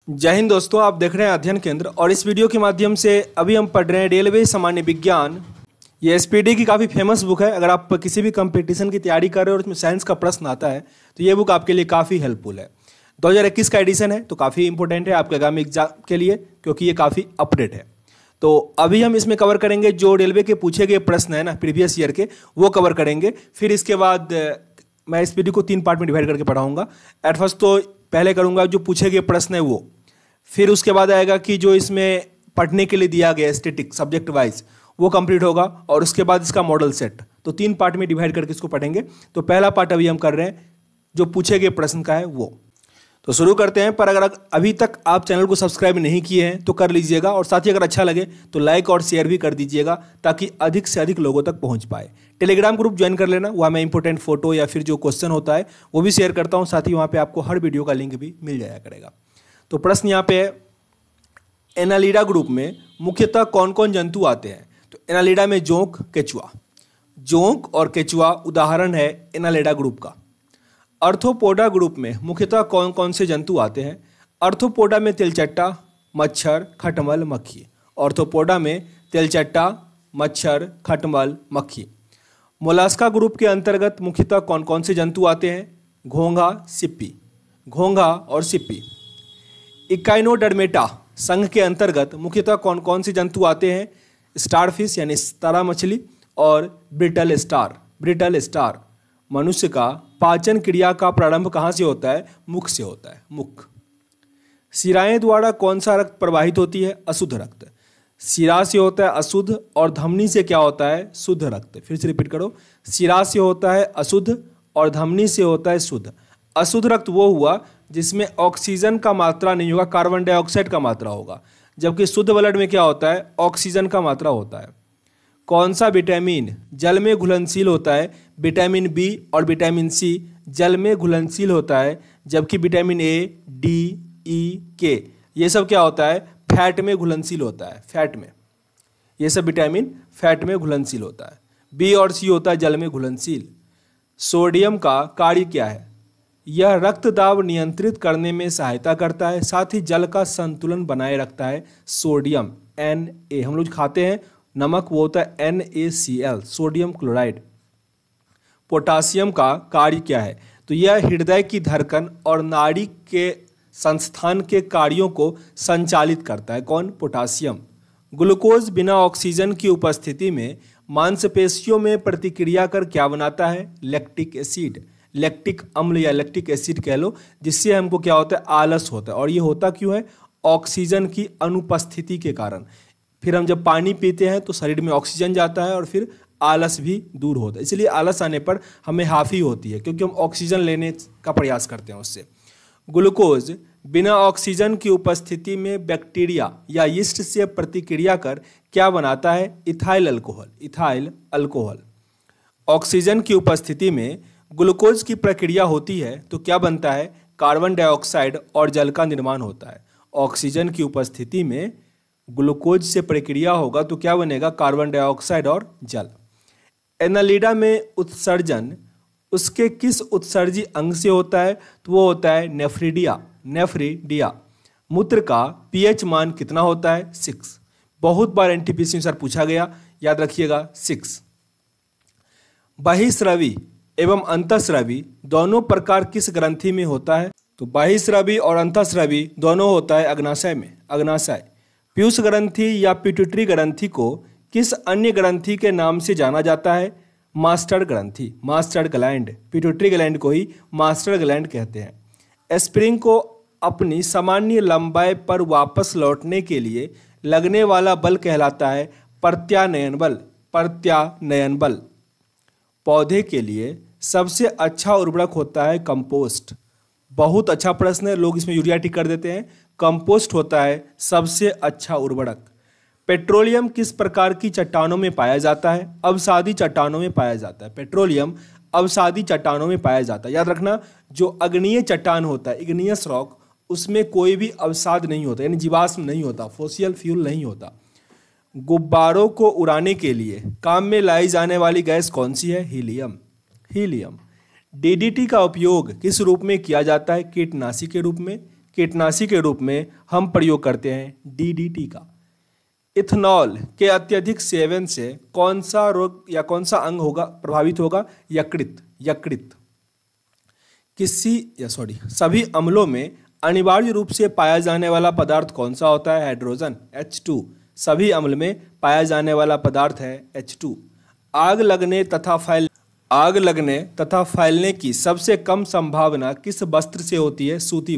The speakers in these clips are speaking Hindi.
जय हिंद दोस्तों, आप देख रहे हैं अध्ययन केंद्र और इस वीडियो के माध्यम से अभी हम पढ़ रहे हैं रेलवे सामान्य विज्ञान। ये एसपीडी की काफ़ी फेमस बुक है। अगर आप किसी भी कंपटीशन की तैयारी कर रहे हो और उसमें साइंस का प्रश्न आता है तो ये बुक आपके लिए काफ़ी हेल्पफुल है। 2021 का एडिशन है तो काफ़ी इंपॉर्टेंट है आपके आगामी एग्जाम के लिए, क्योंकि ये काफ़ी अपडेट है। तो अभी हम इसमें कवर करेंगे जो रेलवे के पूछे गए प्रश्न है ना प्रीवियस ईयर के, वो कवर करेंगे। फिर इसके बाद मैं इस वीडियो को 3 पार्ट में डिवाइड करके पढ़ाऊंगा। एट फर्स्ट तो पहले करूंगा जो पूछे गए प्रश्न है वो, फिर उसके बाद आएगा कि जो इसमें पढ़ने के लिए दिया गया स्टैटिक सब्जेक्ट वाइज वो कंप्लीट होगा, और उसके बाद इसका मॉडल सेट। तो 3 पार्ट में डिवाइड करके इसको पढ़ेंगे। तो पहला पार्ट अभी हम कर रहे हैं जो पूछे गए प्रश्न का है वो। तो शुरू करते हैं। पर अगर अभी तक आप चैनल को सब्सक्राइब नहीं किए हैं तो कर लीजिएगा, और साथ ही अगर अच्छा लगे तो लाइक और शेयर भी कर दीजिएगा ताकि अधिक से अधिक लोगों तक पहुंच पाए। टेलीग्राम ग्रुप ज्वाइन कर लेना, वहाँ मैं इंपॉर्टेंट फोटो या फिर जो क्वेश्चन होता है वो भी शेयर करता हूँ। साथ ही वहाँ पे आपको हर वीडियो का लिंक भी मिल जाया करेगा। तो प्रश्न यहाँ पे है, एनालिडा ग्रुप में मुख्यतः कौन कौन जंतु आते हैं? तो एनालिडा में जोंक, केचुआ। जोंक और केचुआ उदाहरण है एनालिडा ग्रुप का। अर्थोपोडा ग्रुप में मुख्यतः कौन कौन से जंतु आते हैं? अर्थोपोडा में तिलचट्टा, मच्छर, खटमल, मक्खी। अर्थोपोडा में तिलचट्टा, मच्छर, खटमल, मक्खी। मोलास्का ग्रुप के अंतर्गत मुख्यतः कौन कौन से जंतु आते हैं? घोंघा, सिप्पी। घोंघा और सिप्पी। इकाइनोडर्मेटा संघ के अंतर्गत मुख्यतः कौन कौन से जंतु आते हैं? स्टारफिश यानी तारा मछली और ब्रिटल स्टार। Brittle star. मनुष्य का पाचन क्रिया का प्रारंभ कहाँ से होता है? मुख से होता है, मुख। शिराएं द्वारा कौन सा रक्त प्रवाहित होती है? अशुद्ध रक्त। शिरा से होता है अशुद्ध और धमनी से क्या होता है? शुद्ध रक्त। फिर से रिपीट करो, शिरा से होता है अशुद्ध और धमनी से होता है शुद्ध। अशुद्ध रक्त वो हुआ जिसमें ऑक्सीजन का मात्रा नहीं होगा, कार्बन डाइऑक्साइड का मात्रा होगा, जबकि शुद्ध ब्लड में क्या होता है? ऑक्सीजन का मात्रा होता है। कौन सा विटामिन जल में घुलनशील होता है? विटामिन बी और विटामिन सी जल में घुलनशील होता है, जबकि विटामिन ए, डी, ई, के ये सब क्या होता है? फैट में घुलनशील होता है। फैट में ये सब विटामिन फैट में घुलनशील होता है। बी और सी होता है जल में घुलनशील। सोडियम का कार्य क्या है? यह रक्त दाब नियंत्रित करने में सहायता करता है, साथ ही जल का संतुलन बनाए रखता है। सोडियम Na, हम लोग खाते हैं नमक, वो होता है NaCl, सोडियम क्लोराइड। पोटासियम का कार्य क्या है? तो यह हृदय की धड़कन और नाड़ी के संस्थान के कार्यों को संचालित करता है। कौन? पोटासियम। ग्लूकोज बिना ऑक्सीजन की उपस्थिति में मांसपेशियों में प्रतिक्रिया कर क्या बनाता है? Lactic acid. लैक्टिक अम्ल या लैक्टिक एसिड कह लो, जिससे हमको क्या होता है? आलस होता है। और ये होता क्यों है? ऑक्सीजन की अनुपस्थिति के कारण। फिर हम जब पानी पीते हैं तो शरीर में ऑक्सीजन जाता है और फिर आलस भी दूर होता है। इसलिए आलस आने पर हमें हाफी होती है, क्योंकि हम ऑक्सीजन लेने का प्रयास करते हैं उससे। ग्लूकोज बिना ऑक्सीजन की उपस्थिति में बैक्टीरिया या यीस्ट से प्रतिक्रिया कर क्या बनाता है? Ethyl alcohol. Ethyl alcohol. Oxygen की उपस्थिति में ग्लूकोज की प्रक्रिया होती है तो क्या बनता है? कार्बन डाइऑक्साइड और जल का निर्माण होता है। ऑक्सीजन की उपस्थिति में ग्लूकोज से प्रक्रिया होगा तो क्या बनेगा? कार्बन डाइऑक्साइड और जल। एनालिडा में उत्सर्जन उसके किस उत्सर्जी अंग से होता है? तो वो होता है नेफ्रिडिया। नेफ्रिडिया। मूत्र का पीएच मान कितना होता है? 6। बहुत बार एनटीपीसी में सर पूछा गया, याद रखिएगा 6। बहिस्रवी एवं अंतःस्रवी दोनों प्रकार किस ग्रंथि में होता है? तो बहिस्रवी और अंतःस्रवी दोनों होता है अग्नाशय में। अग्नाशय। पीयूष ग्रंथि या पिट्यूटरी ग्रंथि को किस अन्य ग्रंथि के नाम से जाना जाता है? मास्टर ग्रंथि। Master gland. पिट्यूटरी ग्लैंड को ही मास्टर ग्लैंड कहते हैं। स्प्रिंग को अपनी सामान्य लंबाई पर वापस लौटने के लिए लगने वाला बल कहलाता है प्रत्यानयन बल। प्रत्यानयन बल। पौधे के लिए सबसे अच्छा उर्वरक होता है कंपोस्ट। बहुत अच्छा प्रश्न है, लोग इसमें यूरिया टिक कर देते हैं। कंपोस्ट होता है सबसे अच्छा उर्वरक। पेट्रोलियम किस प्रकार की चट्टानों में पाया जाता है? अवसादी चट्टानों में पाया जाता है। पेट्रोलियम अवसादी चट्टानों में पाया जाता है। याद रखना, जो अग्नीय चट्टान होता है, इग्नियस रॉक, उसमें कोई भी अवसाद नहीं होता, यानी जीवाश्म नहीं होता, फोसियल फ्यूल नहीं होता। गुब्बारों को उड़ाने के लिए काम में लाई जाने वाली गैस कौन सी है? हीलियम। हीलियम। डीडीटी का उपयोग किस रूप में किया जाता है? कीटनाशी के रूप में। कीटनाशी के रूप में हम प्रयोग करते हैं? DDT का। इथेनॉल के अत्यधिक सेवन से कौन सा रोग या कौन सा अंग होगा प्रभावित होगा? यकृत। सभी अम्लों में अनिवार्य रूप से पाया जाने वाला पदार्थ कौन सा होता है? Hydrogen, H2। सभी अम्ल में पाया जाने वाला पदार्थ है H2। आग लगने तथा फैलने की सबसे कम संभावना किस वस्त्र से होती है? सूती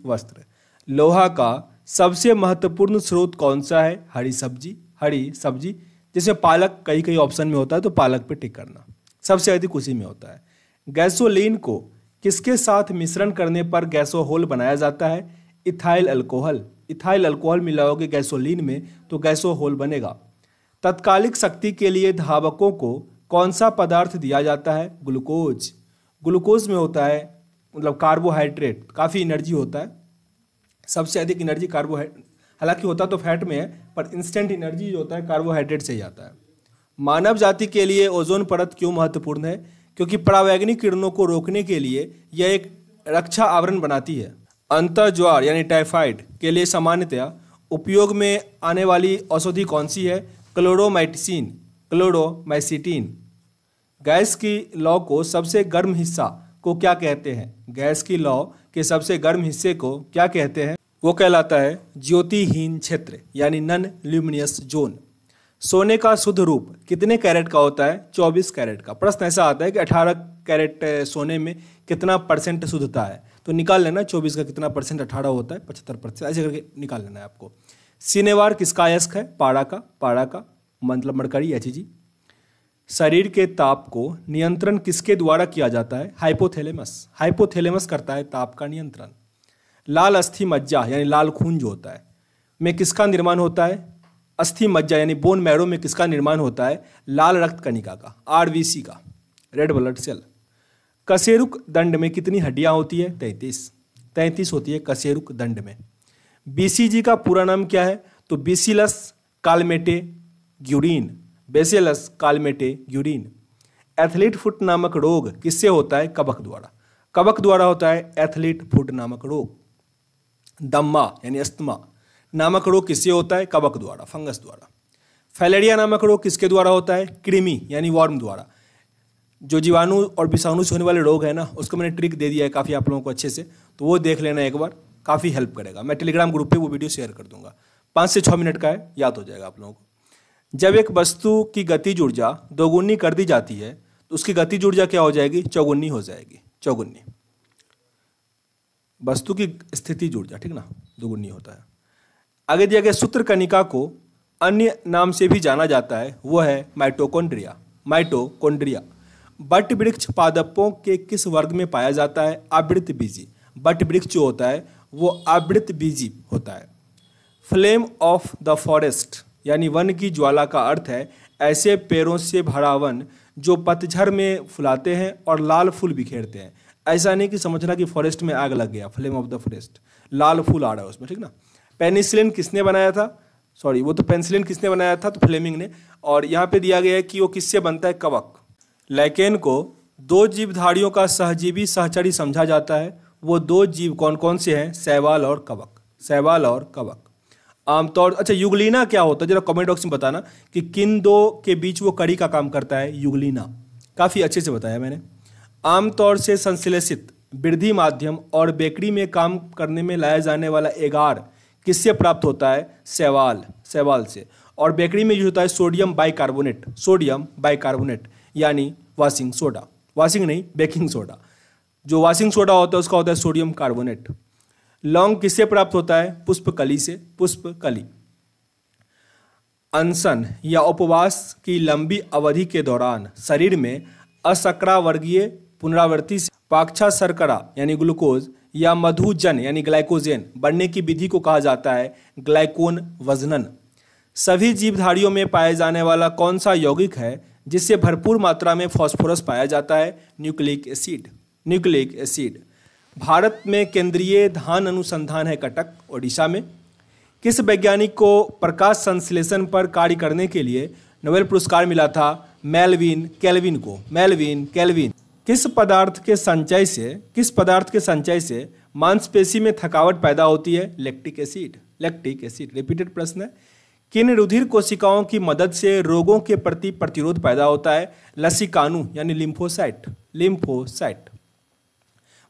वस्त्र। लोहा का सबसे महत्वपूर्ण स्रोत कौन सा है? हरी सब्जी, जिसमें पालक कई ऑप्शन में होता है, तो पालक पे टिक करना, सबसे अधिक उसी में होता है। गैसोलीन को किसके साथ मिश्रण करने पर गैसोहोल बनाया जाता है? इथाइल अल्कोहल मिलाओगे गैसोलीन में तो गैसोहोल बनेगा। तत्कालिक शक्ति के लिए धावकों को कौन सा पदार्थ दिया जाता है? ग्लूकोज में होता है, मतलब कार्बोहाइड्रेट, काफ़ी एनर्जी होता है, सबसे अधिक एनर्जी कार्बोहाइड्रेट, हालांकि होता तो फैट में है, पर इंस्टेंट एनर्जी जो होता है कार्बोहाइड्रेट से ही आता है। मानव जाति के लिए ओजोन परत क्यों महत्वपूर्ण है? क्योंकि परावैंगनिक किरणों को रोकने के लिए यह एक रक्षा आवरण बनाती है। अंतर्ज्वार यानी टाइफाइड के लिए सामान्यतया उपयोग में आने वाली औषधि कौन सी है? क्लोरोमाइसिटिन। गैस की लौ को सबसे गर्म हिस्सा को क्या कहते हैं? गैस की लौ के सबसे गर्म हिस्से को क्या कहते हैं? वो कहलाता है ज्योतिहीन क्षेत्र यानी नॉन ल्यूमिनियस जोन। सोने का शुद्ध रूप कितने कैरेट का होता है? 24 कैरेट का। प्रश्न ऐसा आता है कि 18 कैरेट सोने में कितना % शुद्धता है, तो निकाल लेना 24 का कितना %, 18 होता है 75%, ऐसे करके निकाल लेना है आपको। सिनेवार किसका अयस्क है? पारा का मतलब मरकरी, Hg। शरीर के ताप को नियंत्रण किसके द्वारा किया जाता है? हाइपोथैलेमस करता है ताप का नियंत्रण। लाल अस्थि मज्जा यानी लाल खून जो होता है में किसका निर्माण होता है? अस्थि मज्जा यानी बोन मैरो में किसका निर्माण होता है? लाल रक्त कणिका का, RBC का, रेड ब्लड सेल। कशेरुक दंड में कितनी हड्डियां होती है? 33 होती है कशेरुक दंड में। BCG का पूरा नाम क्या है? तो बेसिलस कालमेटे-ग्यूरिन। एथलीट फुट नामक रोग किससे होता है? कवक द्वारा होता है एथलीट फुट नामक रोग। दम्मा यानी अस्थमा नामक रोग किससे होता है? कवक द्वारा, फंगस द्वारा। फैलेरिया नामक रोग किसके द्वारा होता है? कृमि यानी वर्म द्वारा। जो जीवाणु और विषाणु से होने वाले रोग है ना, उसको मैंने ट्रिक दे दिया है काफ़ी आप लोगों को अच्छे से, तो वो देख लेना एक बार, काफ़ी हेल्प करेगा। मैं टेलीग्राम ग्रुप पे वो वीडियो शेयर कर दूंगा, 5 से 6 मिनट का है, याद हो जाएगा आप लोगों को। जब एक वस्तु की गतिज ऊर्जा दोगुनी कर दी जाती है तो उसकी गतिज ऊर्जा क्या हो जाएगी? चौगुनी हो जाएगी, चौगुनी। वस्तु की स्थितिज ऊर्जा, ठीक ना, दोगुनी होता है। आगे दिया गया सूत्र कणिका को अन्य नाम से भी जाना जाता है, वो है माइटोकॉन्ड्रिया। बट वृक्ष पादपों के किस वर्ग में पाया जाता है? आवृतबीजी। बट वृक्ष जो होता है वो आवृतबीजी होता है। फ्लेम ऑफ द फॉरेस्ट यानी वन की ज्वाला का अर्थ है ऐसे पेड़ों से भरा वन जो पतझड़ में फुलाते हैं और लाल फूल बिखेरते हैं। ऐसा नहीं कि समझना कि फॉरेस्ट में आग लग गया, फ्लेम ऑफ द फॉरेस्ट, लाल फूल आ रहा है उसमें, ठीक ना। पेनिसिलिन किसने बनाया था? वो तो पेनिसिलिन किसने बनाया था? तो फ्लेमिंग ने। और यहाँ पे दिया गया है कि वो किससे बनता है? कवक। लैकेन को 2 जीवधारियों का सहजीवी सहचरी समझा जाता है। वो 2 जीव कौन कौन से हैं? शैवाल और कवक। आमतौर, अच्छा युगलीना क्या होता है? जरा कमेंट बॉक्स में बताना कि किन 2 के बीच वो कड़ी का काम करता है। युगलीना काफ़ी अच्छे से बताया मैंने। आमतौर से संश्लेषित वृद्धि माध्यम और बेकरी में काम करने में लाया जाने वाला एगार किससे प्राप्त होता है? शैवाल से। और बेकरी में यूज होता है सोडियम बाइकार्बोनेट यानी बेकिंग सोडा। जो वाशिंग सोडा होता है उसका होता है सोडियम कार्बोनेट। लौंग किससे प्राप्त होता है? पुष्पकली से, पुष्पकली। अनशन या उपवास की लंबी अवधि के दौरान शरीर में अशर्करावर्गीय पुनरावृत्ति से पाक्षा शर्करा यानी ग्लूकोज या मधुजन यानी ग्लाइकोजेन बढ़ने की विधि को कहा जाता है ग्लाइकोन वजनन। सभी जीवधारियों में पाए जाने वाला कौन सा यौगिक है जिससे भरपूर मात्रा में फास्फोरस पाया जाता है? Nucleic acid. भारत में केंद्रीय धान अनुसंधान है कटक, ओडिशा में। किस वैज्ञानिक को प्रकाश संश्लेषण पर कार्य करने के लिए नोबेल पुरस्कार मिला था? मेलविन केल्विन को। किस पदार्थ के संचय से मांसपेशी में थकावट पैदा होती है? Lactic acid. Lactic acid. Repeated प्रश्न है। किन रुधिर कोशिकाओं की मदद से रोगों के प्रति प्रतिरोध पैदा होता है? लसिकाणु यानी लिम्फोसाइट। लिम्फोसाइट।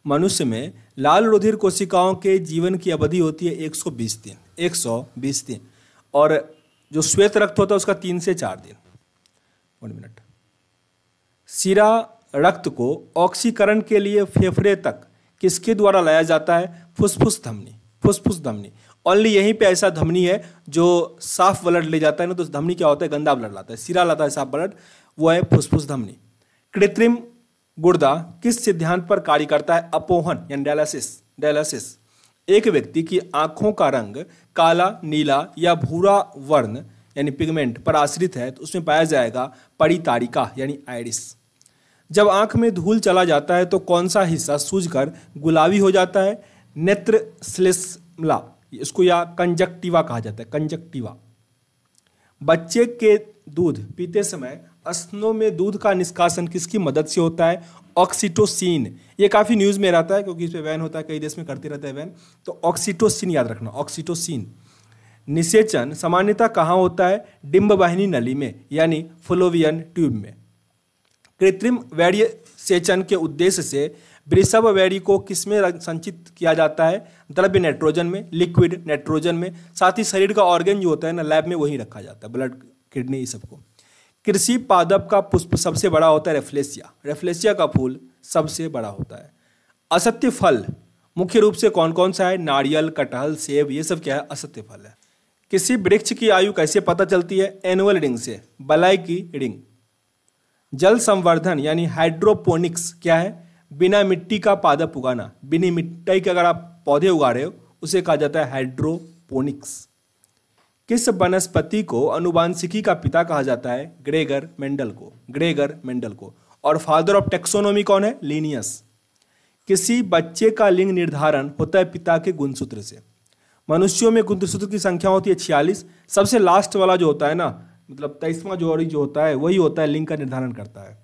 मनुष्य में लाल रुधिर कोशिकाओं के जीवन की अवधि होती है 120 दिन। 120 दिन। और जो श्वेत रक्त होता है उसका 3 से 4 दिन। 1 मिनट। सीरा रक्त को ऑक्सीकरण के लिए फेफड़े तक किसके द्वारा लाया जाता है? फुसफुस धमनी। फुसफुस धमनी। ओनली यहीं पे ऐसा धमनी है जो साफ ब्लड ले जाता है ना, तो धमनी क्या होता है? गंदा ब्लड लाता है। सीरा लाता है साफ ब्लड, वो है फुसफुस धमनी। कृत्रिम गुर्दा किस सिद्धांत पर कार्य करता है? अपोहन यानी डायलिसिस। डायलिसिस। एक व्यक्ति की आंखों का रंग काला, नीला या भूरा वर्ण यानी पिगमेंट पर आश्रित है तो उसमें पाया जाएगा परितारिका यानी आइरिस। जब आंख में धूल चला जाता है तो कौन सा हिस्सा सूजकर गुलाबी हो जाता है? नेत्र श्लेष्मला, इसको या कंजक्टिवा कहा जाता है। कंजक्टिवा। बच्चे के दूध पीते समय स्तनों में दूध का निष्कासन किसकी मदद से होता है? ऑक्सीटोसिन। ये काफी न्यूज में रहता है क्योंकि इस पे बैन होता है, कई देश में करते रहते हैं बैन, तो ऑक्सीटोसिन याद रखना। ऑक्सीटोसिन। निषेचन सामान्यतः कहाँ होता है? डिंब वाहिनी नली में यानी फ्लोवियन ट्यूब में। कृत्रिम वीर्य सेचन के उद्देश्य से वृषभ वीर्य को किसमें संचित किया जाता है? द्रव्य नाइट्रोजन में, लिक्विड नाइट्रोजन में। साथ ही शरीर का ऑर्गन जो होता है ना लैब में वही रखा जाता है, ब्लड, किडनी, ये सबको। कृषि पादप का पुष्प सबसे बड़ा होता है? रेफ्लेशिया। रेफ्लेशिया का फूल सबसे बड़ा होता है। असत्य फल मुख्य रूप से कौन कौन सा है? नारियल, कटहल, सेब, ये सब क्या है? असत्य फल है। किसी वृक्ष की आयु कैसे पता चलती है? एनुअल रिंग से, बलाई की रिंग। जल संवर्धन यानी हाइड्रोपोनिक्स क्या है? बिना मिट्टी का पादप उगाना। बिना मिट्टी के अगर आप पौधे उगा रहे हो उसे कहा जाता है हाइड्रोपोनिक्स। किस वनस्पति को अनुवांशिकी का पिता कहा जाता है? ग्रेगर मेंडल को। ग्रेगर मेंडल को। और फादर ऑफ टेक्सोनोमी कौन है? लिनियस। किसी बच्चे का लिंग निर्धारण होता है पिता के गुणसूत्र से। मनुष्यों में गुणसूत्र की संख्या होती है 46। सबसे लास्ट वाला जो होता है ना, मतलब 23वां जोड़ी जो होता है वही होता है लिंग का निर्धारण करता है।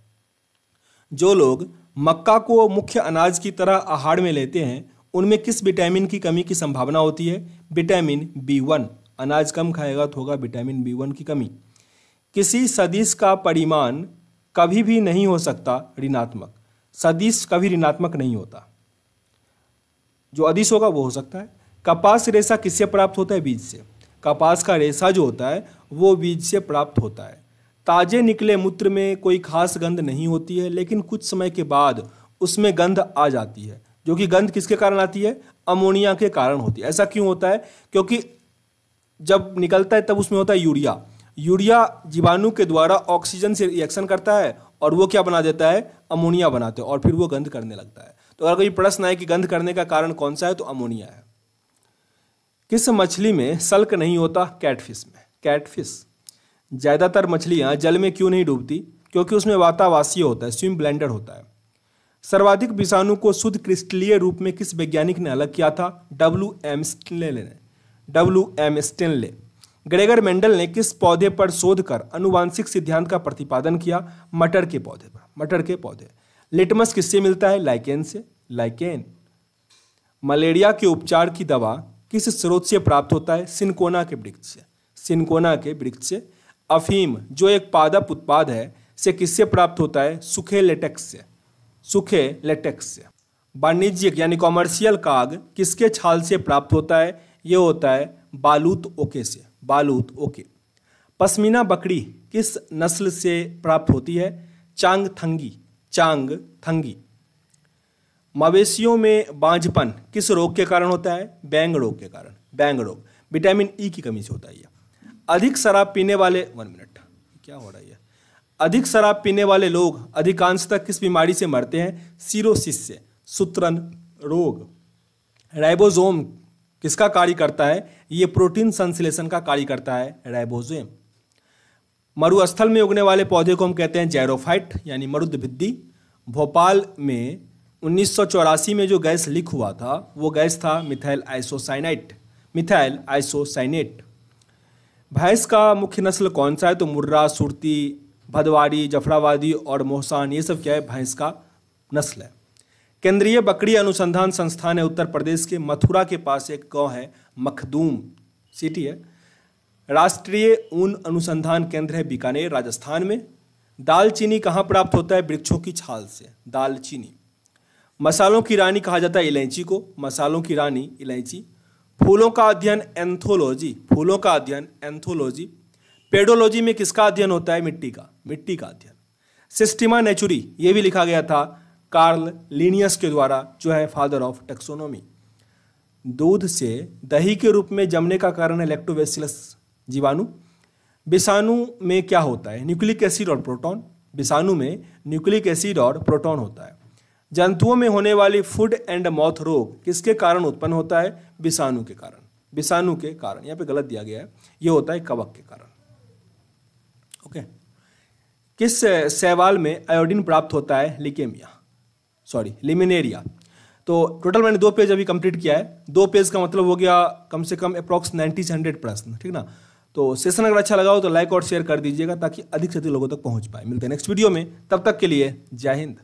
जो लोग मक्का को मुख्य अनाज की तरह आहार में लेते हैं उनमें किस विटामिन की कमी की संभावना होती है? Vitamin B1। अनाज कम खाएगा तो होगा विटामिन B1 की कमी। किसी सदिश का परिमाण कभी भी नहीं हो सकता ऋणात्मक। सदिश कभी ऋणात्मक नहीं होता, जो अदिश होगा वो हो सकता है। कपास रेशा किससे प्राप्त होता है? बीज से। कपास का रेशा जो होता है वो बीज से प्राप्त होता है। ताजे निकले मूत्र में कोई खास गंध नहीं होती है, लेकिन कुछ समय के बाद उसमें गंध आ जाती है, जो कि गंध किसके कारण आती है? अमोनिया के कारण होती है। ऐसा क्यों होता है? क्योंकि जब निकलता है तब उसमें होता है यूरिया। यूरिया जीवाणु के द्वारा ऑक्सीजन से रिएक्शन करता है और वो क्या बना देता है? अमोनिया बनाते हैं और फिर वो गंध करने लगता है। तो अगर कोई प्रश्न आए कि गंध करने का कारण कौन सा है, तो अमोनिया है। किस मछली में सल्क नहीं होता? कैटफिश में। कैटफिश। ज्यादातर मछलियां जल में क्यों नहीं डूबती? क्योंकि उसमें वातावासीय होता है, स्विम ब्लेंडर होता है। सर्वाधिक विषाणु को शुद्ध क्रिस्टलीय रूप में किस वैज्ञानिक ने अलग किया था? W.M. स्टेनले ने। W.M. स्टेनले। ग्रेगर मेंडल ने किस पौधे पर शोध कर अनुवांशिक सिद्धांत का प्रतिपादन किया? मटर के पौधे पर। मटर के पौधे। लिटमस किससे मिलता है? लाइकेन से। लाइकेन। मलेरिया के उपचार की दवा किस स्रोत से प्राप्त होता है? सिनकोना के वृक्ष से। सिनकोना के वृक्ष से। अफीम जो एक पादप उत्पाद है से किससे प्राप्त होता है? सूखे लेटेक्स से। सूखे लेटेक्स से। वाणिज्यिक यानी कॉमर्शियल काग किसके छाल से प्राप्त होता है? ये होता है बालूत ओके से। बालूत ओके। पश्मीना बकरी किस नस्ल से प्राप्त होती है? चांगथंगी। चांगथंगी। मवेशियों में बांझपन किस रोग के कारण होता है? बैंग रोग के कारण। बैंग रोग। विटामिन ई की कमी से होता है। अधिक शराब पीने वाले 1 मिनट क्या हो रहा है? अधिक शराब पीने वाले लोग अधिकांशतः किस बीमारी से मरते हैं? सिरोसिस से। सूत्रण रोग। राइबोसोम किसका कार्य करता है? ये प्रोटीन संश्लेषण का कार्य करता है राइबोसोम। मरुस्थल में उगने वाले पौधे को हम कहते हैं जैरोफाइट यानी मरुद्भिद्दी। भोपाल में 1984 में जो गैस लीक हुआ था वो गैस था मिथाइल आइसोसाइनेट। Methyl isocyanate. भैंस का मुख्य नस्ल कौन सा है? तो मुर्रा, सुरती, भदवाड़ी, जफराबादी और मोहसान, ये सब क्या है? भैंस का नस्ल है। केंद्रीय बकरी अनुसंधान संस्थान है उत्तर प्रदेश के मथुरा के पास एक गांव है मखदूम सिटी है। राष्ट्रीय ऊन अनुसंधान केंद्र है बीकानेर राजस्थान में। दालचीनी कहाँ प्राप्त होता है? वृक्षों की छाल से दालचीनी। मसालों की रानी कहा जाता है इलायची को, मसालों की रानी इलायची। फूलों का अध्ययन एंथोलॉजी, फूलों का अध्ययन एंथोलॉजी। पेडोलॉजी में किसका अध्ययन होता है? मिट्टी का अध्ययन। सिस्टिमा नेचुरी ये भी लिखा गया था कार्ल लिनियस के द्वारा, जो है फादर ऑफ टैक्सोनॉमी। दूध से दही के रूप में जमने का कारण है लैक्टोबैसिलस जीवाणु। विषाणु में क्या होता है? न्यूक्लिक एसिड और प्रोटॉन। विषाणु में न्यूक्लिक एसिड और प्रोटॉन होता है। जंतुओं में होने वाली फुट एंड माउथ रोग किसके कारण उत्पन्न होता है? विषाणु के कारण, विषाणु के कारण। यहाँ पे गलत दिया गया है, ये होता है कवक के कारण। ओके। किस शैवाल में आयोडीन प्राप्त होता है? लिमिनेरिया। तो टोटल मैंने 2 पेज अभी कंप्लीट किया है। 2 पेज का मतलब हो गया कम से कम अप्रॉक्स 90 से 100 प्रश्न, ठीक ना। तो सेशन अगर अच्छा लगा हो तो लाइक और शेयर कर दीजिएगा ताकि अधिक से अधिक लोगों तक पहुंच पाए। मिलते हैं नेक्स्ट वीडियो में, तब तक के लिए जय हिंद।